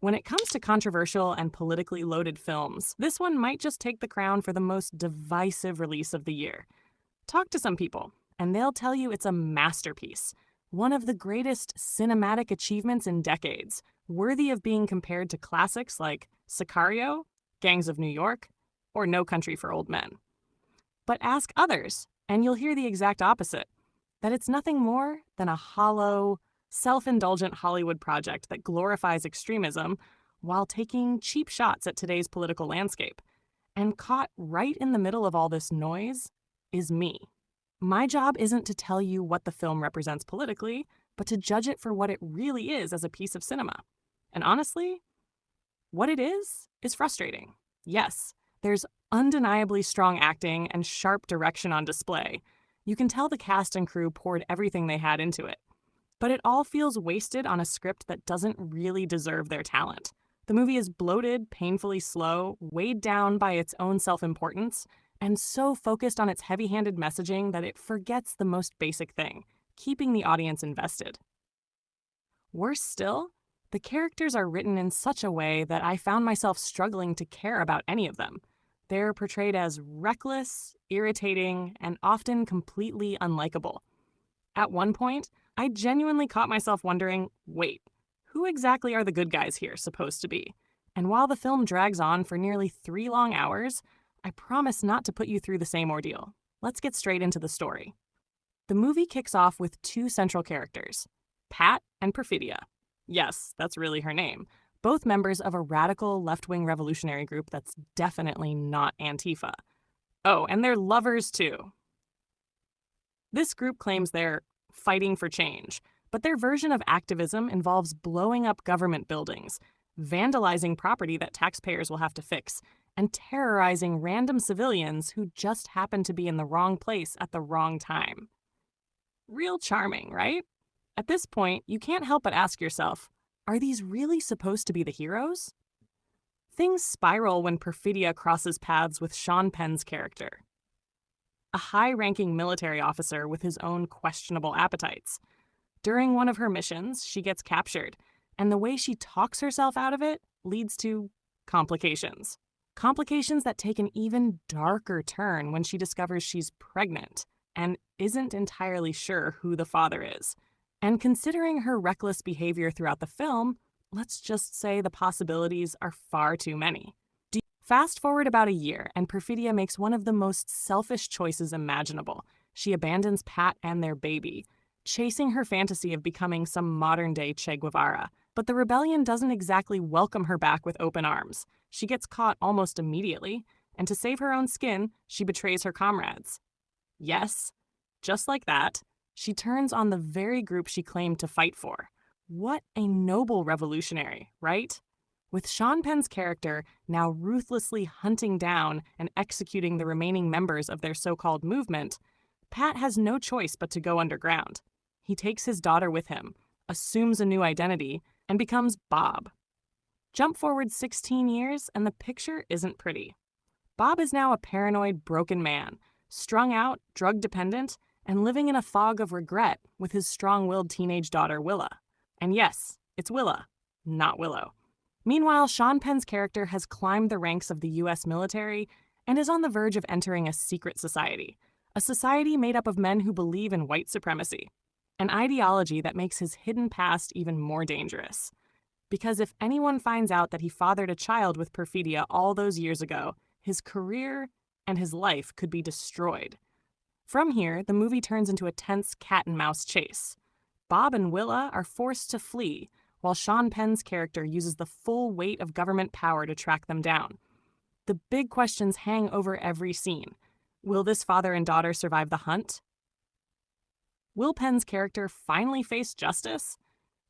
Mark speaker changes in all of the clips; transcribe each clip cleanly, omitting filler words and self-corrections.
Speaker 1: When it comes to controversial and politically loaded films, this one might just take the crown for the most divisive release of the year. Talk to some people, and they'll tell you it's a masterpiece, one of the greatest cinematic achievements in decades, worthy of being compared to classics like Sicario, Gangs of New York, or No Country for Old Men. But ask others, and you'll hear the exact opposite, that it's nothing more than a hollow, self-indulgent Hollywood project that glorifies extremism while taking cheap shots at today's political landscape. And caught right in the middle of all this noise is me. My job isn't to tell you what the film represents politically, but to judge it for what it really is as a piece of cinema. And honestly, what it is frustrating. Yes, there's undeniably strong acting and sharp direction on display. You can tell the cast and crew poured everything they had into it. But it all feels wasted on a script that doesn't really deserve their talent. The movie is bloated, painfully slow, weighed down by its own self-importance, and so focused on its heavy-handed messaging that it forgets the most basic thing, keeping the audience invested. Worse still, the characters are written in such a way that I found myself struggling to care about any of them. They're portrayed as reckless, irritating, and often completely unlikable. At one point, I genuinely caught myself wondering, wait, who exactly are the good guys here supposed to be? And while the film drags on for nearly 3 long hours, I promise not to put you through the same ordeal. Let's get straight into the story. The movie kicks off with 2 central characters, Pat and Perfidia. Yes, that's really her name. Both members of a radical left-wing revolutionary group that's definitely not Antifa. Oh, and they're lovers too. This group claims they're fighting for change, but their version of activism involves blowing up government buildings, vandalizing property that taxpayers will have to fix, and terrorizing random civilians who just happen to be in the wrong place at the wrong time. Real charming, right? At this point, you can't help but ask yourself, are these really supposed to be the heroes? Things spiral when Perfidia crosses paths with Sean Penn's character, a high-ranking military officer with his own questionable appetites. During one of her missions, she gets captured, and the way she talks herself out of it leads to complications. Complications that take an even darker turn when she discovers she's pregnant and isn't entirely sure who the father is. And considering her reckless behavior throughout the film, let's just say the possibilities are far too many. Fast forward about a year, and Perfidia makes one of the most selfish choices imaginable. She abandons Pat and their baby, chasing her fantasy of becoming some modern-day Che Guevara. But the rebellion doesn't exactly welcome her back with open arms. She gets caught almost immediately, and to save her own skin, she betrays her comrades. Yes, just like that, she turns on the very group she claimed to fight for. What a noble revolutionary, right? With Sean Penn's character now ruthlessly hunting down and executing the remaining members of their so-called movement, Pat has no choice but to go underground. He takes his daughter with him, assumes a new identity, and becomes Bob. Jump forward 16 years, and the picture isn't pretty. Bob is now a paranoid, broken man, strung out, drug-dependent, and living in a fog of regret with his strong-willed teenage daughter, Willa. And yes, it's Willa, not Willow. Meanwhile, Sean Penn's character has climbed the ranks of the U.S. military and is on the verge of entering a secret society, a society made up of men who believe in white supremacy, an ideology that makes his hidden past even more dangerous. Because if anyone finds out that he fathered a child with Perfidia all those years ago, his career and his life could be destroyed. From here, the movie turns into a tense cat-and-mouse chase. Bob and Willa are forced to flee, while Sean Penn's character uses the full weight of government power to track them down. The big questions hang over every scene. Will this father and daughter survive the hunt? Will Penn's character finally face justice?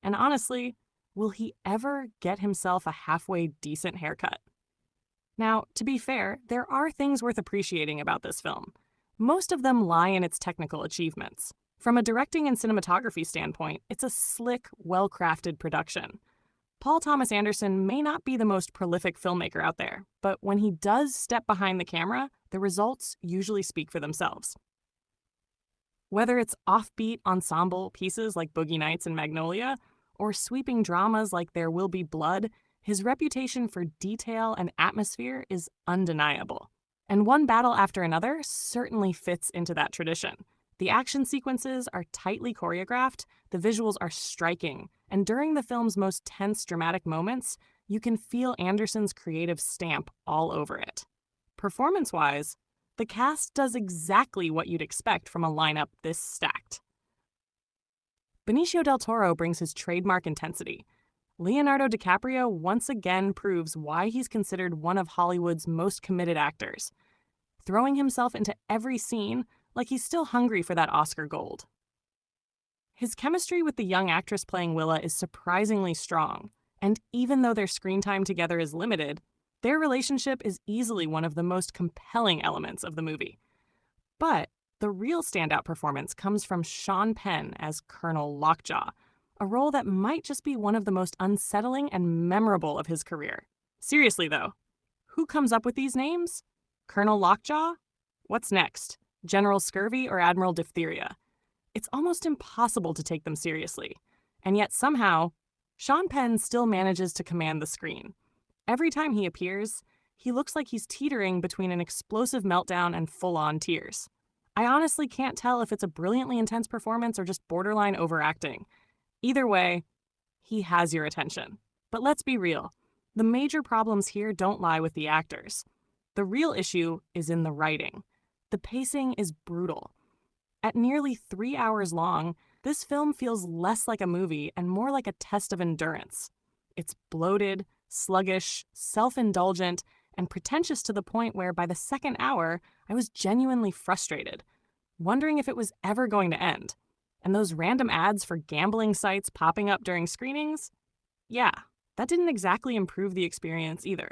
Speaker 1: And honestly, will he ever get himself a halfway decent haircut? Now, to be fair, there are things worth appreciating about this film. Most of them lie in its technical achievements. From a directing and cinematography standpoint, it's a slick, well-crafted production. Paul Thomas Anderson may not be the most prolific filmmaker out there, but when he does step behind the camera, the results usually speak for themselves. Whether it's offbeat ensemble pieces like Boogie Nights and Magnolia, or sweeping dramas like There Will Be Blood, His reputation for detail and atmosphere is undeniable. And One Battle After Another certainly fits into that tradition. The action sequences are tightly choreographed, the visuals are striking, and during the film's most tense dramatic moments, you can feel Anderson's creative stamp all over it. Performance-wise, the cast does exactly what you'd expect from a lineup this stacked. Benicio del Toro brings his trademark intensity. Leonardo DiCaprio once again proves why he's considered one of Hollywood's most committed actors, throwing himself into every scene like he's still hungry for that Oscar gold. His chemistry with the young actress playing Willa is surprisingly strong, and even though their screen time together is limited, their relationship is easily one of the most compelling elements of the movie. But the real standout performance comes from Sean Penn as Colonel Lockjaw, a role that might just be one of the most unsettling and memorable of his career. Seriously, though, who comes up with these names? Colonel Lockjaw? What's next? General Scurvy or Admiral Diphtheria? It's almost impossible to take them seriously. And yet somehow, Sean Penn still manages to command the screen. Every time he appears, he looks like he's teetering between an explosive meltdown and full-on tears. I honestly can't tell if it's a brilliantly intense performance or just borderline overacting. Either way, he has your attention. But let's be real. The major problems here don't lie with the actors. The real issue is in the writing. The pacing is brutal. At nearly 3 hours long, this film feels less like a movie and more like a test of endurance. It's bloated, sluggish, self-indulgent, and pretentious to the point where by the second hour, I was genuinely frustrated, wondering if it was ever going to end. And those random ads for gambling sites popping up during screenings? Yeah, that didn't exactly improve the experience either.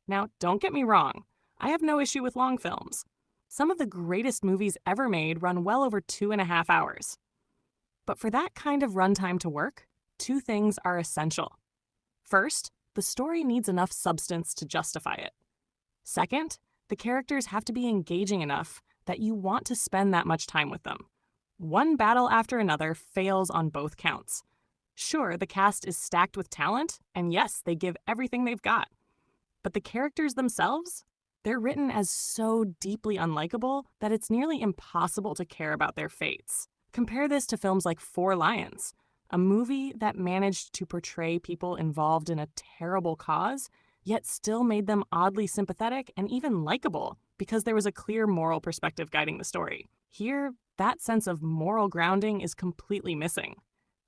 Speaker 1: Now, don't get me wrong, I have no issue with long films. Some of the greatest movies ever made run well over 2.5 hours. But for that kind of runtime to work, two things are essential. First, the story needs enough substance to justify it. Second, the characters have to be engaging enough that you want to spend that much time with them. One Battle After Another fails on both counts. Sure, the cast is stacked with talent, and yes, they give everything they've got. But the characters themselves? They're written as so deeply unlikable that it's nearly impossible to care about their fates. Compare this to films like Four Lions, a movie that managed to portray people involved in a terrible cause, yet still made them oddly sympathetic and even likable because there was a clear moral perspective guiding the story. Here, that sense of moral grounding is completely missing.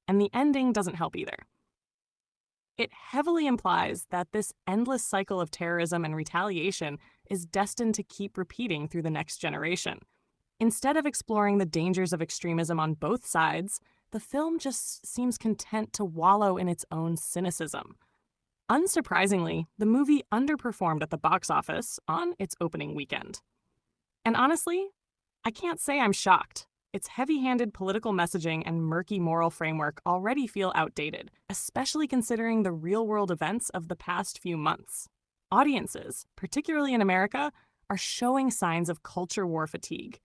Speaker 1: And the ending doesn't help either. It heavily implies that this endless cycle of terrorism and retaliation is destined to keep repeating through the next generation. Instead of exploring the dangers of extremism on both sides, the film just seems content to wallow in its own cynicism. Unsurprisingly, the movie underperformed at the box office on its opening weekend. And honestly, I can't say I'm shocked. Its heavy-handed political messaging and murky moral framework already feel outdated, especially considering the real-world events of the past few months. Audiences, particularly in America, are showing signs of culture war fatigue.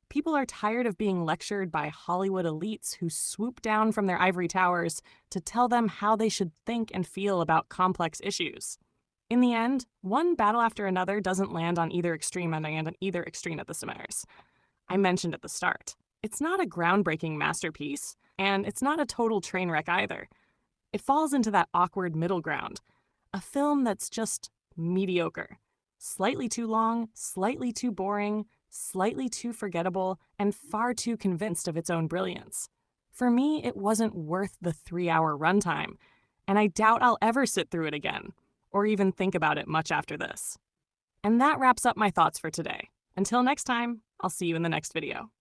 Speaker 1: People are tired of being lectured by Hollywood elites who swoop down from their ivory towers to tell them how they should think and feel about complex issues. In the end, One Battle After Another doesn't land on either extreme and on either extreme at the cinemas. I mentioned at the start. It's not a groundbreaking masterpiece, and it's not a total train wreck either. It falls into that awkward middle ground, a film that's just mediocre. Slightly too long, slightly too boring, slightly too forgettable, and far too convinced of its own brilliance. For me, it wasn't worth the 3-hour runtime, and I doubt I'll ever sit through it again, or even think about it much after this. And that wraps up my thoughts for today. Until next time, I'll see you in the next video.